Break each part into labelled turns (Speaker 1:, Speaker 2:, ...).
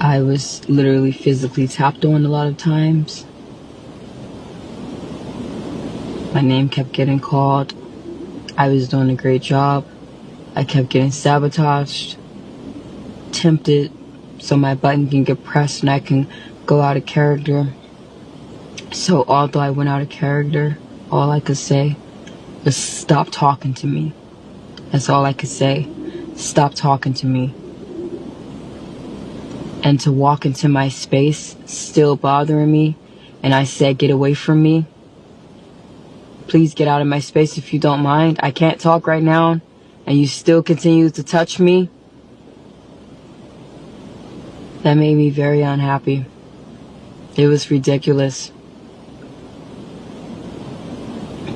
Speaker 1: I was literally physically tapped on a lot of times. My name kept getting called. I was doing a great job. I kept getting sabotaged, tempted, so my button can get pressed and I can go out of character. So although I went out of character, all I could say was stop talking to me. That's all I could say. Stop talking to me. And to walk into my space still bothering me, and I said, get away from me. Please get out of my space if you don't mind. I can't talk right now, and you still continue to touch me. That made me very unhappy. It was ridiculous.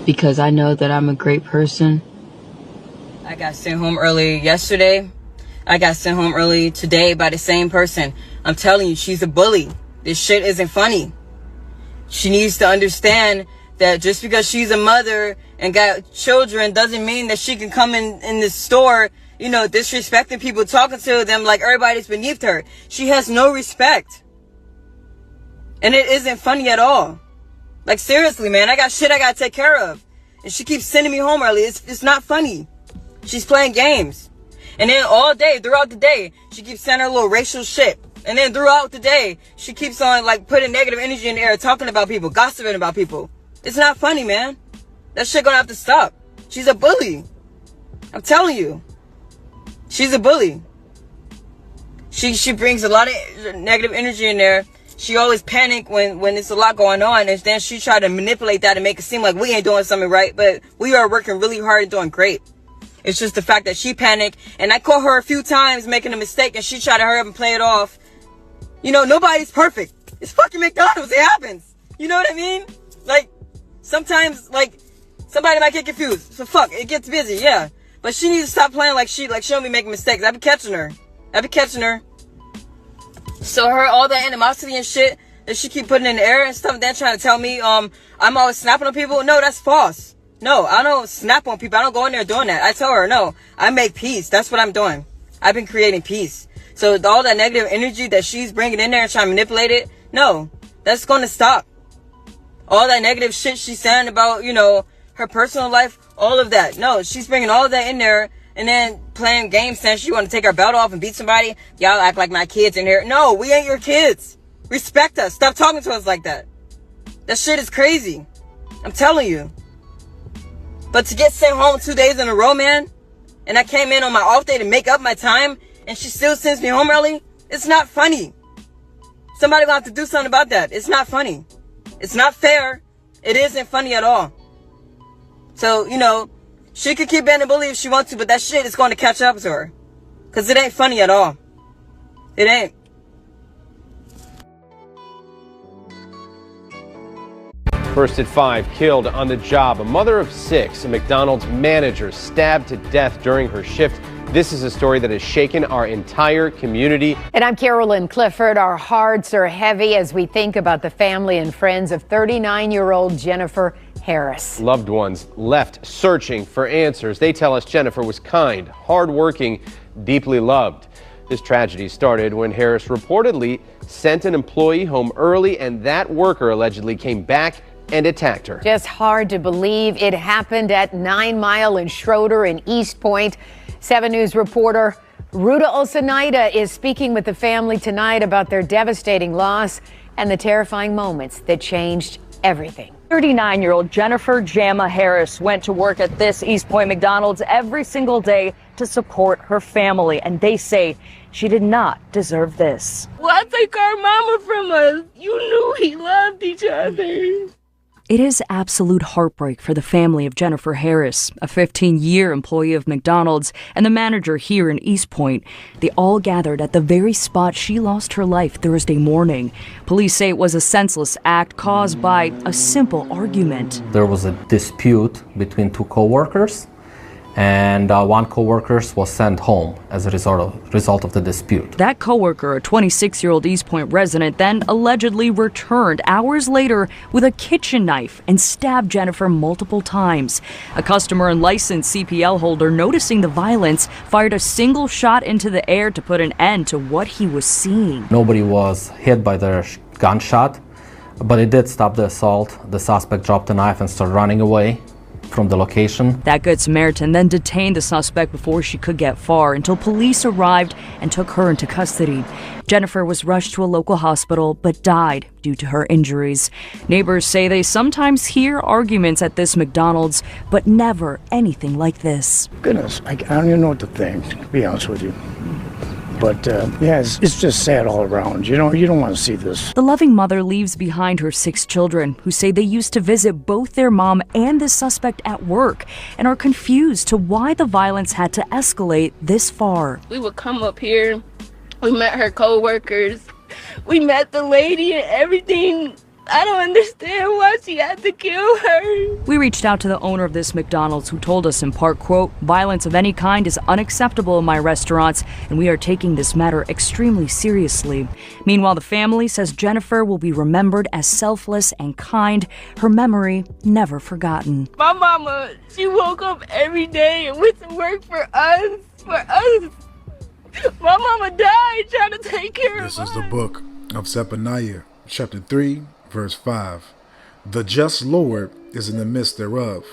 Speaker 1: Because I know that I'm a great person. I got sent home early yesterday. I got sent home early today by the same person. I'm telling you, she's a bully. This shit isn't funny. She needs to understand that just because she's a mother and got children doesn't mean that she can come in the store, you know, disrespecting people, talking to them like everybody's beneath her. She has no respect. And it isn't funny at all. Like, seriously, man, I got shit I gotta take care of. And she keeps sending me home early. It's not funny. She's playing games. And then all day, throughout the day, she keeps saying her little racial shit. And then throughout the day, she keeps on, like, putting negative energy in the air, talking about people, gossiping about people. It's not funny, man. That shit gonna have to stop. She's a bully. I'm telling you. She's a bully. She brings a lot of negative energy in there. She always panic when there's a lot going on, and then she try to manipulate that and make it seem like we ain't doing something right, but we are working really hard and doing great. It's just the fact that she panicked, and I caught her a few times making a mistake, and she tried to hurry up and play it off. You know, nobody's perfect. It's fucking McDonald's. It happens. You know what I mean? Like, sometimes, like, somebody might get confused. So fuck, it gets busy, yeah. But she needs to stop playing like she don't be making mistakes. I be catching her. So all that animosity and shit that she keep putting in the air and stuff, then trying to tell me, I'm always snapping on people. No, that's false. No, I don't snap on people. I don't go in there doing that. I tell her, no, I make peace. That's what I'm doing. I've been creating peace. So all that negative energy that she's bringing in there and trying to manipulate it, no, that's going to stop. All that negative shit she's saying about, you know, her personal life, all of that. No, she's bringing all of that in there and then playing games saying she want to take her belt off and beat somebody. Y'all act like my kids in here. No, we ain't your kids. Respect us. Stop talking to us like that. That shit is crazy. I'm telling you. But to get sent home 2 days in a row, man, and I came in on my off day to make up my time, and she still sends me home early, it's not funny. Somebody will have to do something about that. It's not funny. It's not fair. It isn't funny at all. So, you know, she could keep being a bully if she wants to, but that shit is going to catch up to her. Because it ain't funny at all. It ain't.
Speaker 2: First at 5, killed on the job. A mother of 6, a McDonald's manager, stabbed to death during her shift. This is a story that has shaken our entire community.
Speaker 3: And I'm Carolyn Clifford. Our hearts are heavy as we think about the family and friends of 39-year-old Jennifer Harris.
Speaker 2: Loved ones left searching for answers. They tell us Jennifer was kind, hardworking, deeply loved. This tragedy started when Harris reportedly sent an employee home early, and that worker allegedly came back and attacked her.
Speaker 3: Just hard to believe it happened at 9 Mile and Schroeder in East Point. 7 News reporter Ruta Olsanaida is speaking with the family tonight about their devastating loss and the terrifying moments that changed everything.
Speaker 4: 39-year-old Jennifer Jama Harris went to work at this East Point McDonald's every single day to support her family, and they say she did not deserve this.
Speaker 5: Why take our mama from us? You knew we loved each other.
Speaker 6: It is absolute heartbreak for the family of Jennifer Harris, a 15-year employee of McDonald's and the manager here in East Point. They all gathered at the very spot she lost her life Thursday morning. Police say it was a senseless act caused by a simple argument.
Speaker 7: There was a dispute between 2 co-workers, and one co-worker was sent home as a result of the dispute.
Speaker 6: That coworker, a 26-year-old East Point resident, then allegedly returned hours later with a kitchen knife and stabbed Jennifer multiple times. A customer and licensed CPL holder, noticing the violence, fired a single shot into the air to put an end to what he was seeing.
Speaker 7: Nobody was hit by the gunshot, but it did stop the assault. The suspect dropped the knife and started running away from the location.
Speaker 6: That Good Samaritan then detained the suspect before she could get far until police arrived and took her into custody. Jennifer was rushed to a local hospital but died due to her injuries. Neighbors say they sometimes hear arguments at this McDonald's, but never anything like this.
Speaker 8: Goodness, I don't even know what to think, to be honest with you. But yeah, it's just sad all around. You don't want to see this.
Speaker 6: The loving mother leaves behind her 6 children, who say they used to visit both their mom and the suspect at work and are confused to why the violence had to escalate this far.
Speaker 5: We would come up here. We met her co-workers. We met the lady and everything. I don't understand why she had to kill her.
Speaker 6: We reached out to the owner of this McDonald's, who told us in part, quote, "Violence of any kind is unacceptable in my restaurants, and we are taking this matter extremely seriously." Meanwhile, the family says Jennifer will be remembered as selfless and kind, her memory never forgotten.
Speaker 5: My mama, she woke up every day and went to work for us. My mama died trying to take care of us.
Speaker 9: This is the book of Zephaniah, chapter 3, verse 5. The just Lord is in the midst thereof.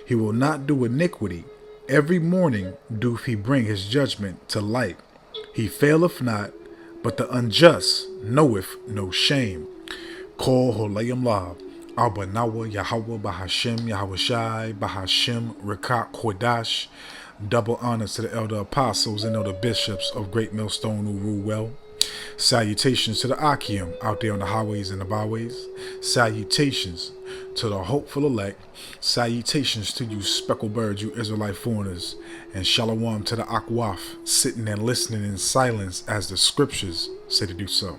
Speaker 9: He will not do iniquity. Every morning doth he bring his judgment to light. He faileth not, but the unjust knoweth no shame. Kol Holayim La, Abba Nawa Yahweh Bahashem Yahweh Shai Bahashem Rekat Kodash. Double honors to the elder apostles and elder bishops of Great Millstone who rule well. Salutations to the Akim out there on the highways and the byways. Salutations to the hopeful elect. Salutations to you speckled birds, you Israelite foreigners. And shalom to the Akwaf, sitting and listening in silence as the scriptures say to do so.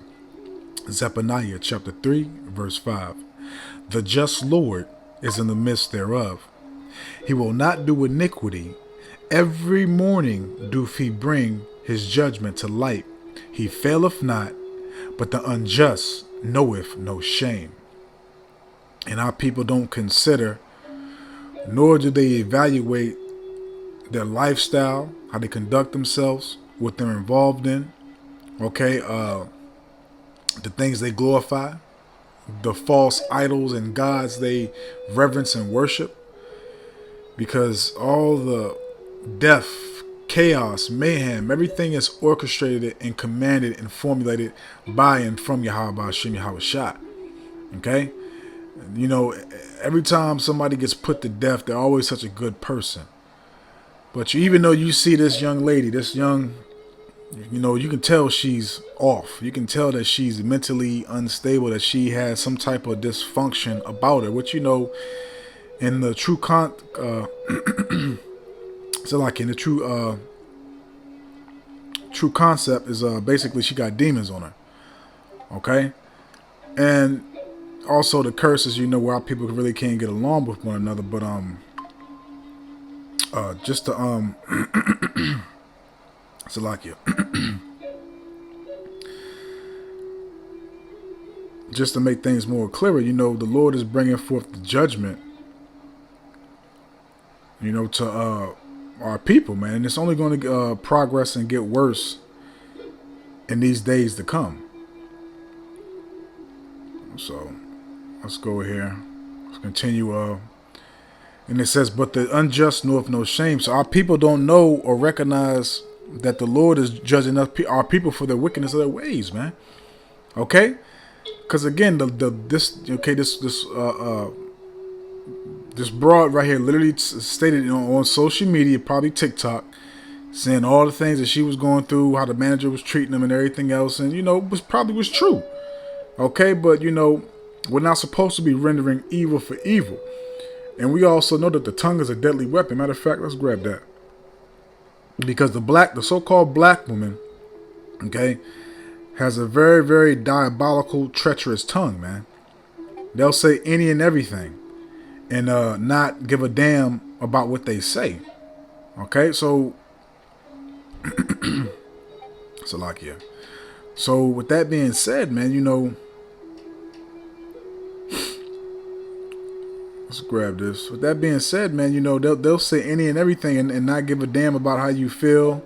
Speaker 9: Zephaniah chapter 3, verse 5. The just Lord is in the midst thereof. He will not do iniquity. Every morning doth he bring his judgment to light. He faileth not, but the unjust knoweth no shame. And our people don't consider, nor do they evaluate their lifestyle, how they conduct themselves, what they're involved in, okay, the things they glorify, the false idols and gods they reverence and worship, because all the death, chaos, mayhem, everything is orchestrated and commanded and formulated by and from Yahweh Hashem Yahweh Shai. Okay? You know, every time somebody gets put to death, they're always such a good person. But even though you see this young lady, this young, you know, you can tell she's off. You can tell that she's mentally unstable, that she has some type of dysfunction about her, which, you know, in the true so like in the true concept is basically she got demons on her. Okay? And also the curses, you know, where our people really can't get along with one another, but just to Salakia. Just to make things more clearer, you know, the Lord is bringing forth the judgment, you know, to our people, man. And it's only going to progress and get worse in these days to come. So let's go here. Let's continue. And it says, but the unjust knoweth no shame. So our people don't know or recognize that the Lord is judging us, our people, for their wickedness of their ways, man. Okay? Because again, this broad right here literally stated on social media, probably TikTok, saying all the things that she was going through, how the manager was treating them and everything else. And, you know, was true. Okay, but, you know, we're not supposed to be rendering evil for evil. And we also know that the tongue is a deadly weapon. Matter of fact, let's grab that. Because the so-called black woman, okay, has a very, very diabolical, treacherous tongue, man. They'll say any and everything and not give a damn about what they say. Okay, so Salakia. So with that being said, man, you know, let's grab this. With that being said, man, you know, they'll say any and everything and not give a damn about how you feel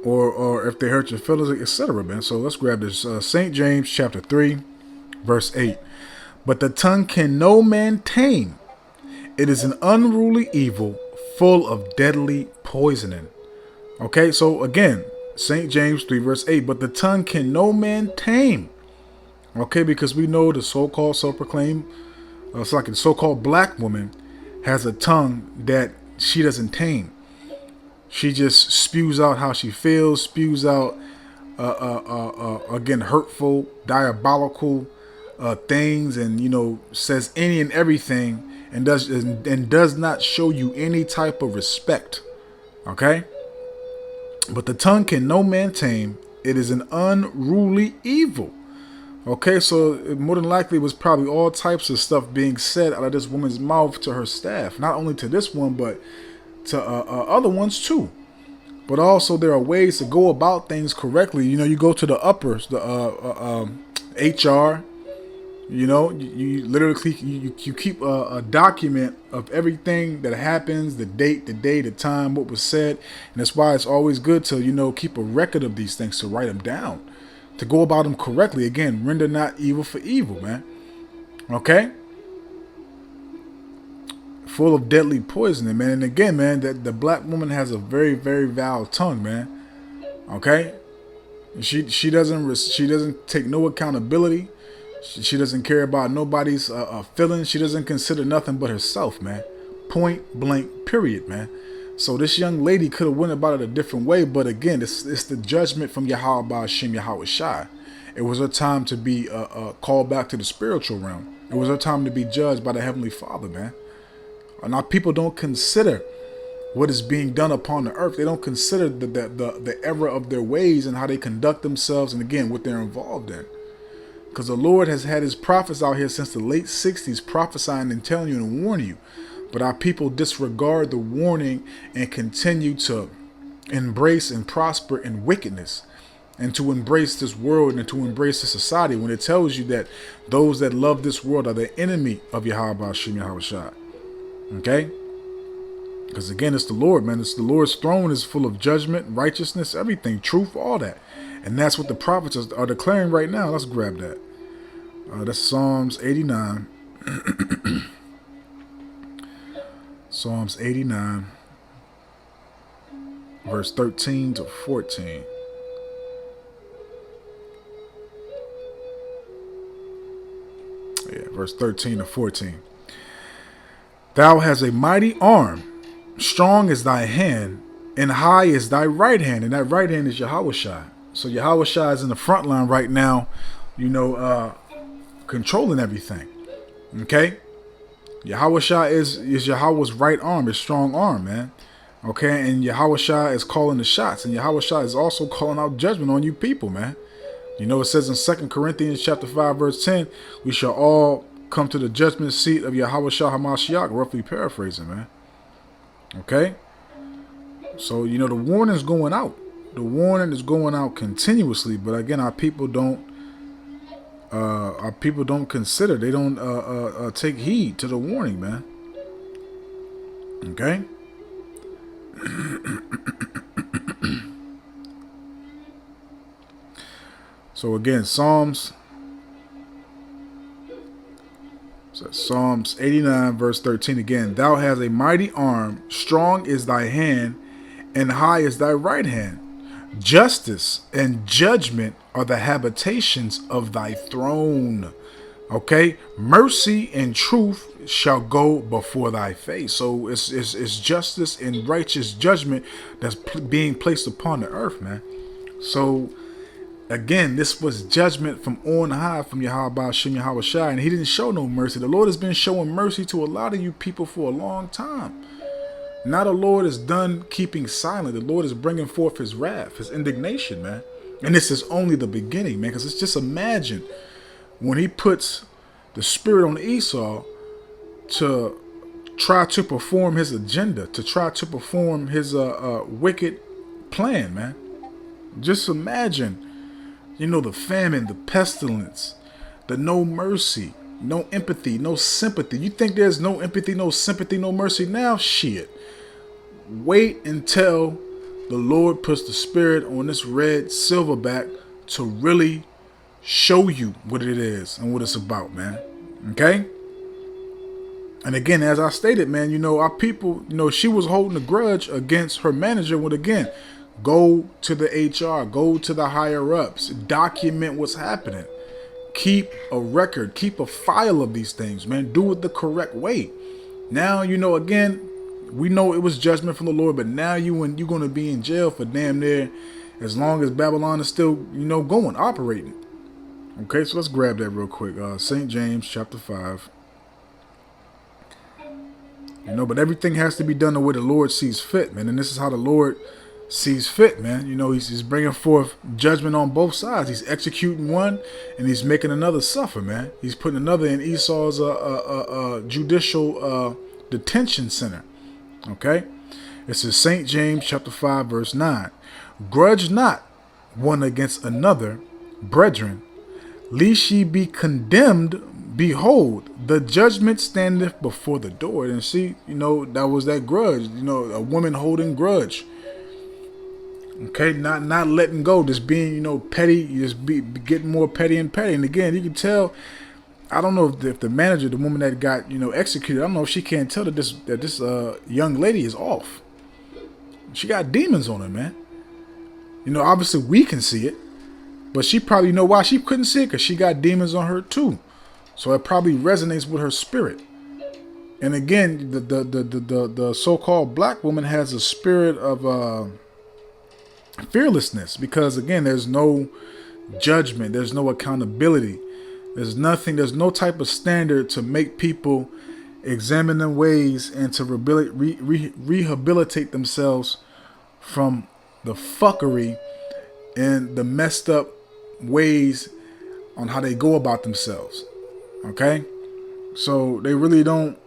Speaker 9: or if they hurt your feelings, etc., man. So let's grab this. St. James chapter 3, verse 8. But the tongue can no man tame. It is an unruly evil full of deadly poisoning. Okay, so again, St. James 3, verse 8. But the tongue can no man tame. Okay, because we know the so-called self-proclaimed, it's like a so-called black woman has a tongue that she doesn't tame. She just spews out how she feels, spews out, again, hurtful, diabolical things, and, you know, says any and everything, and does not show you any type of respect. Okay? But the tongue can no man tame. It is an unruly evil. Okay, so more than likely it was probably all types of stuff being said out of this woman's mouth to her staff. Not only to this one, but to other ones too. But also there are ways to go about things correctly. You know, you go to the uppers, the HR. You know, you literally you keep a document of everything that happens, the date, the day, the time, what was said. And that's why it's always good to, you know, keep a record of these things, to write them down, to go about them correctly. Again, render not evil for evil, man. Okay? Full of deadly poisoning, man. And again, man, that the black woman has a very, very vile tongue, man. Okay? She doesn't take no accountability. She doesn't care about nobody's feelings. She doesn't consider nothing but herself, man. Point blank, period, man. So this young lady could have went about it a different way, but again, it's the judgment from Yahweh Ba'Shem Yahweh Shai. It was her time to be called back to the spiritual realm. It was her time to be judged by the Heavenly Father, man. Now people don't consider what is being done upon the earth. They don't consider the error of their ways and how they conduct themselves, and again, what they're involved in. Because the Lord has had his prophets out here since the late 60s prophesying and telling you and warning you. But our people disregard the warning and continue to embrace and prosper in wickedness, and to embrace this world and to embrace this society when it tells you that those that love this world are the enemy of Yahweh Ba'Shem Yahweh Shai. Okay? Because again, it's the Lord, man. It's the Lord's throne is full of judgment, righteousness, everything, truth, all that. And that's what the prophets are declaring right now. Let's grab that. That's Psalms 89. Psalms 89, verse 13 to 14. Yeah, verse 13 to 14. Thou hast a mighty arm, strong is thy hand, and high is thy right hand. And that right hand is Yahweh Shai. So Yahweh Shai is in the front line right now, you know, controlling everything. Okay? Yahweh Shai is Yahweh's right arm, his strong arm, man. Okay? And Yahweh Shai is calling the shots. And Yahweh Shai is also calling out judgment on you people, man. You know, it says in 2 Corinthians chapter 5, verse 10, we shall all come to the judgment seat of Yahweh Shai HaMashiach, roughly paraphrasing, man. Okay? So, you know, the warning is going out. The warning is going out continuously, but again, our people don't consider. They don't take heed to the warning, man. Okay. So again, Psalms 89, verse 13. Again, thou hast a mighty arm, strong is thy hand, and high is thy right hand. Justice and judgment are the habitations of thy throne. Okay, mercy and truth shall go before thy face. So it's justice and righteous judgment that's being placed upon the earth, man. So again, this was judgment from on high, from Yahweh Ba'Shem Yahweh Shai, and he didn't show no mercy. The Lord has been showing mercy to a lot of you people for a long time. Now the Lord is done keeping silent. The Lord is bringing forth his wrath, his indignation, man. And this is only the beginning, man, because it's just imagine when he puts the spirit on Esau to try to perform his agenda, to try to perform his wicked plan, man. Just imagine, the famine, the pestilence, the no mercy, no empathy, no sympathy. You think there's no empathy, no sympathy, no mercy now? Shit. Wait until the Lord puts the spirit on this red silverback to really show you what it is and what it's about, man. Okay? And again, as I stated, man, our people, she was holding a grudge against her manager. Would again go to the HR, go to the higher ups, document what's happening, keep a record, keep a file of these things, man. Do it the correct way. Now, again, we know it was judgment from the Lord, but now you're going to be in jail for damn near as long as Babylon is still, going, operating. Okay, so let's grab that real quick. St. James chapter 5. But everything has to be done the way the Lord sees fit, man. And this is how the Lord sees fit, man. He's bringing forth judgment on both sides. He's executing one and he's making another suffer, man. He's putting another in Esau's judicial detention center. Okay? This is St. James chapter 5, verse 9. Grudge not one against another, brethren, lest ye be condemned. Behold, the judgment standeth before the door. And see, that was that grudge, a woman holding grudge. Okay, not letting go, just being, petty, just getting more petty and petty. And again, you can tell, I don't know if the manager, the woman that got, executed, I don't know if she can't tell that this young lady is off. She got demons on her, man. Obviously we can see it, but she probably why she couldn't see it, because she got demons on her too. So it probably resonates with her spirit. And again, the so-called black woman has a spirit of fearlessness, because again, there's no judgment, there's no accountability, there's no type of standard to make people examine their ways and to rehabilitate themselves from the fuckery and the messed up ways on how they go about themselves. Okay, so they really don't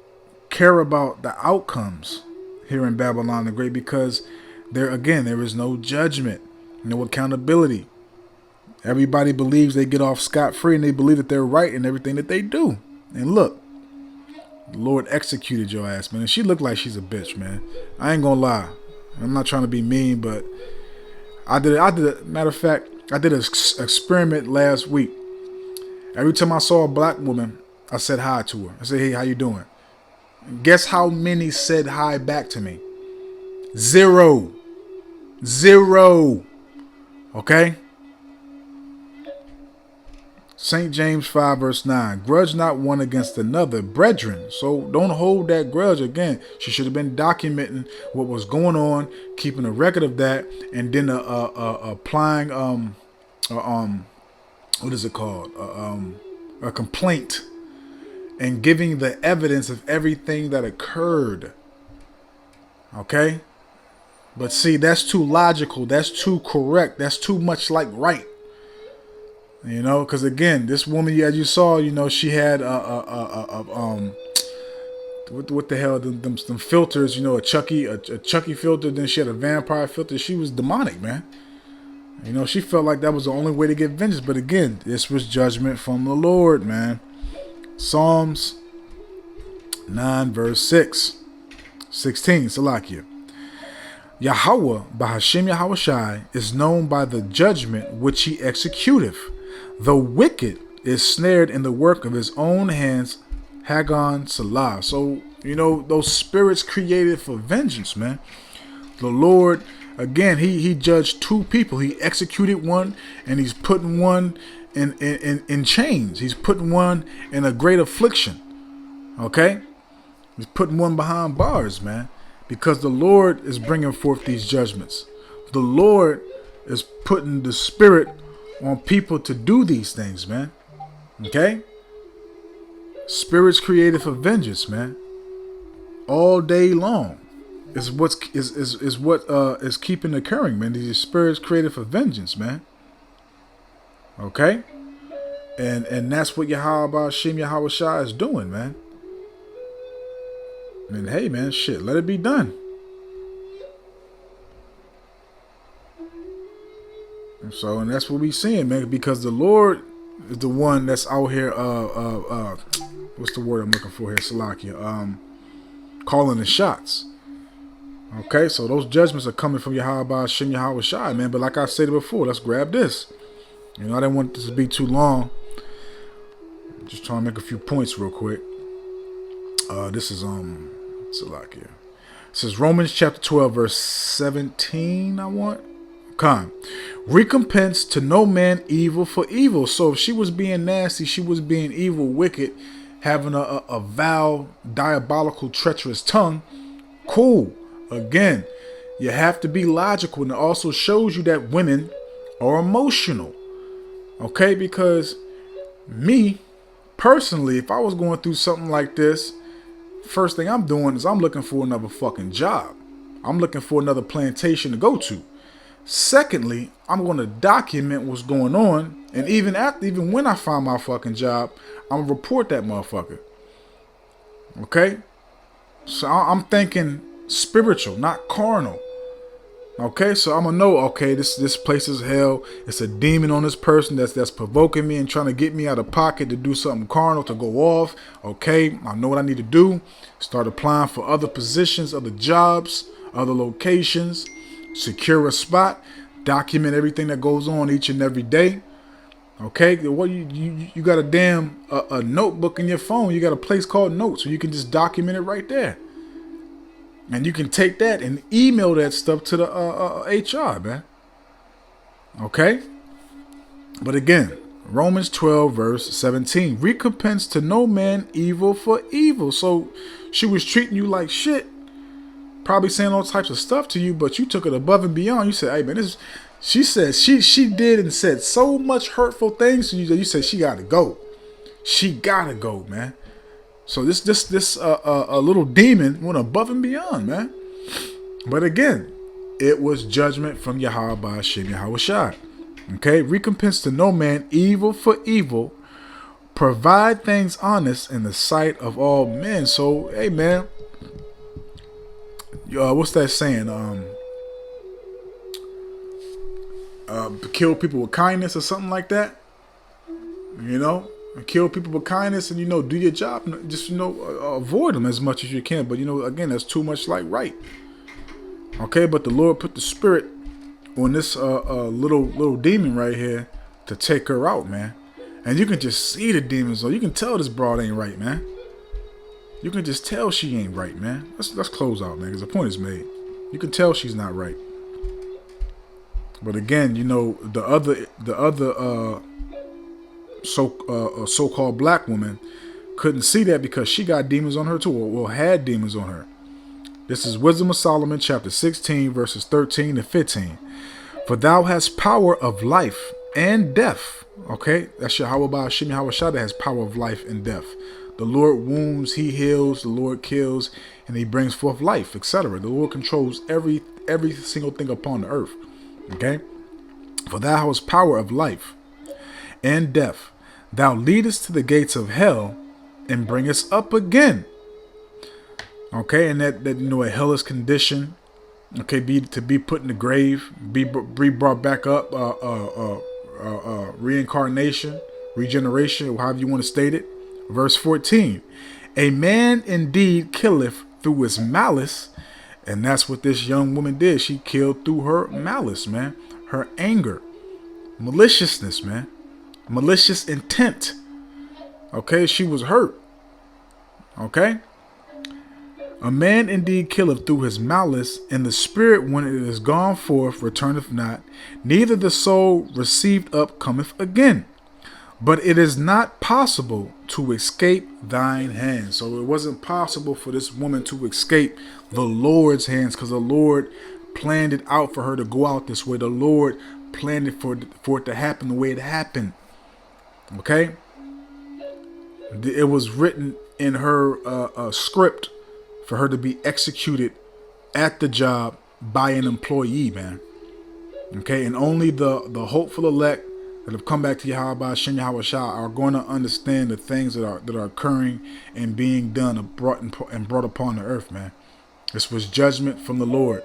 Speaker 9: care about the outcomes here in Babylon the Great, because there is no judgment, no accountability. Everybody believes they get off scot-free, and they believe that they're right in everything that they do. And look, the Lord executed your ass, man. And she looked like she's a bitch, man. I ain't gonna lie. I'm not trying to be mean, but I did matter of fact, I did an experiment last week. Every time I saw a black woman, I said hi to her. I said, hey, how you doing? And guess how many said hi back to me? Zero. Okay? St. James 5, verse 9. Grudge not one against another, brethren. So don't hold that grudge. Again, she should have been documenting what was going on, keeping a record of that, and then applying what is it called? A complaint, and giving the evidence of everything that occurred. Okay? But see, that's too logical. That's too correct. That's too much like right. Because again, this woman, as you saw, she had what the hell, them filters, a Chucky filter. Then she had a vampire filter. She was demonic, man. She felt like that was the only way to get vengeance. But again, this was judgment from the Lord, man. Psalms 9, verse 16, Salakia. Yahweh, Bahashem Yahushai, is known by the judgment which he executeth. The wicked is snared in the work of his own hands, Hagon Salah. So, those spirits created for vengeance, man. The Lord, again, he judged two people. He executed one, and he's putting one in chains. He's putting one in a great affliction. Okay? He's putting one behind bars, man. Because the Lord is bringing forth these judgments. The Lord is putting the spirit on people to do these things, man. Okay? Spirits created for vengeance, man. All day long is what is keeping occurring, man. These spirits created for vengeance, man. Okay? And that's what Yahweh Shem Yahweh Shai is doing, man. And hey, man, shit, let it be done. And that's what we seeing, man, because the Lord is the one that's out here, what's the word I'm looking for here, Salakia? Calling the shots. Okay, so those judgments are coming from Yahweh Shem Yahweh Shai, man. But like I said before, let's grab this. You know, I didn't want this to be too long. Just trying to make a few points real quick. This is Salakia. It says Romans chapter 12, verse 17, I want. Come. Recompense to no man evil for evil. So if she was being nasty, she was being evil, wicked, having a vile, diabolical, treacherous tongue, cool. Again, you have to be logical, and it also shows you that women are emotional. Okay, because me, personally, if I was going through something like this, first thing I'm doing is I'm looking for another fucking job. I'm looking for another plantation to go to. Secondly, I'm going to document what's going on, and even when I find my fucking job, I'm going to report that motherfucker. Okay? So I'm thinking spiritual, not carnal. Okay, so I'm gonna know, okay, this place is hell. It's a demon on this person that's provoking me and trying to get me out of pocket to do something carnal, to go off. Okay, I know what I need to do. Start applying for other positions, other jobs, other locations. Secure a spot. Document everything that goes on each and every day. Okay, what you got a damn a notebook in your phone. You got a place called Notes where you can just document it right there. And you can take that and email that stuff to the HR, man. Okay? But again, Romans 12, verse 17. Recompense to no man evil for evil. So she was treating you like shit. Probably saying all types of stuff to you, but you took it above and beyond. You said, hey, man, she said she did and said so much hurtful things to you that you said she got to go. She got to go, man. So this little demon went above and beyond, man. But again, it was judgment from Yahweh Shem Yahweh Shai. Okay, recompense to no man evil for evil. Provide things honest in the sight of all men. So, hey, man, what's that saying? Kill people with kindness or something like that. You know? Kill people with kindness and, do your job. Just, avoid them as much as you can. But, again, that's too much like right. Okay, but the Lord put the spirit on this little demon right here to take her out, man. And you can just see the demons. You can tell this broad ain't right, man. You can just tell she ain't right, man. Let's close out, man, because the point is made. You can tell she's not right. But again, the other so-called black woman couldn't see that because she got demons on her too, or had demons on her. This is Wisdom of Solomon, chapter 16, verses 13 to 15. For thou hast power of life and death. Okay, that's Yahweh Shem Yahweh Shai that has power of life and death. The Lord wounds, he heals, the Lord kills, and he brings forth life, etc. The Lord controls every single thing upon the earth. Okay, for thou hast power of life and death. Thou leadest to the gates of hell and bringest up again. Okay, and that a hellish condition. Okay, to be put in the grave, be brought back up, reincarnation, regeneration, however you want to state it. Verse 14. A man indeed killeth through his malice, and that's what this young woman did. She killed through her malice, man. Her anger, maliciousness, man. Malicious intent. Okay, she was hurt. Okay. A man indeed killeth through his malice, and the spirit, when it is gone forth, returneth not, neither the soul received up cometh again. But it is not possible to escape thine hand. So it wasn't possible for this woman to escape the Lord's hands, because the Lord planned it out for her to go out this way. The Lord planned it for it to happen the way it happened. Okay? It was written in her script for her to be executed at the job by an employee, man. Okay, and only the hopeful elect, that have come back to Yahweh Hashem Yahweh Shai are going to understand the things that are occurring and being done and brought upon the earth, man. This was judgment from the Lord.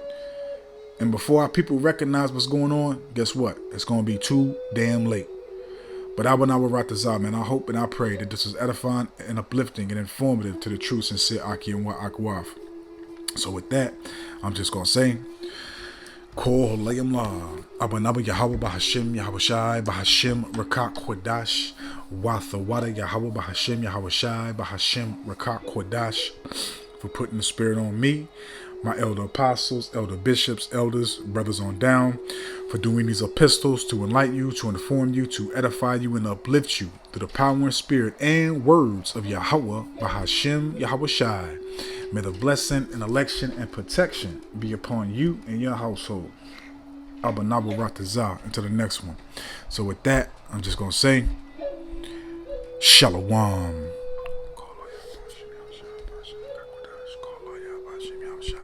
Speaker 9: And before our people recognize what's going on, guess what? It's going to be too damn late. But I will not Ratazah, man. I hope and I pray that this is edifying and uplifting and informative to the true, sincere Aki and Akwaf. So with that, I'm just going to say, Kol Holayim La, Abanaba Yahweh Bahashim Yahweh Shai Bahashim Rakak Kodash, Wathawada Yahweh Bahashim Yahweh Shai Bahashim Rakak Kodash, for putting the spirit on me, my elder apostles, elder bishops, elders, brothers on down, for doing these epistles to enlighten you, to inform you, to edify you, and uplift you through the power and spirit and words of Yahweh Bahashim Yahweh Shai. May the blessing and election and protection be upon you and your household. Abanabu Ratazah, until the next one. So with that, I'm just going to say, Shalom.